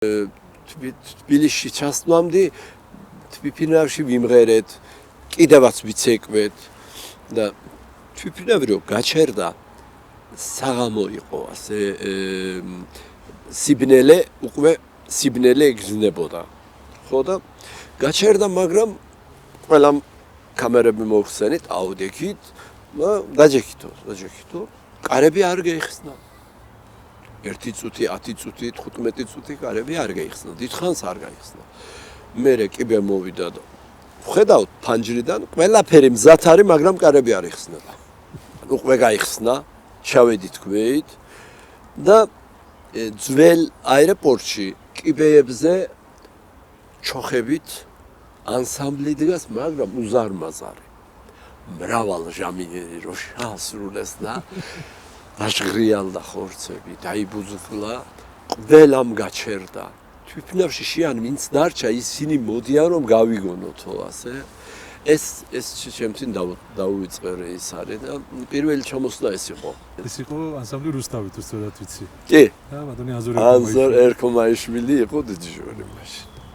თბილისში ჩასვლამდე თვითმფრინავში ვიმღერეთ, კიდევაც ვიცეკვეთ და თვითმფრინავი რო გაჩერდა საღამო იყო ასე სიბნელე უკვე სიბნელე ეგზნებოდა. ხო და გაჩერდა, მაგრამ ყველა კამერები მოვხსენით, აუდიოქით, დაჯექითო. კარები არ გაიხსნა. 1 წუთი, 10 წუთი, 15 წუთი კარები არ გაიხსნა. დიდხანს არ გაიხსნა. მერე კიბე მოვიდა და ვხედავთ ფანჯრიდან ყველაფერი მზად არის, მაგრამ კარები არ იხსნება. უკვე გაიხსნა, ჩავედი თქვით და ძველ აეროპორტში კიბეებზე ჩოხებით ანსამბლი დგას, მაგრამ უზარმაზარი. მრავალ ჟამინერი რო შეასრულეს და აღღრიალდა ხორცები, დაიბუზულა, ყველამ გაჩერდა. თვითმფრინავში შიან ვინც დარჩა, ისინი მოდიან რომ გავიგონოთო ასე. ეს ჩემთვის დაუვიწყე ის არის და პირველი ჩამოსვლა ეს იყო. ეს იყო ანსამბლი რუსთავი თუ სწორად ვიცი. კი. და ბატონი ანზორ ერქომაიშვილი იყო დიჯორი მაშინ.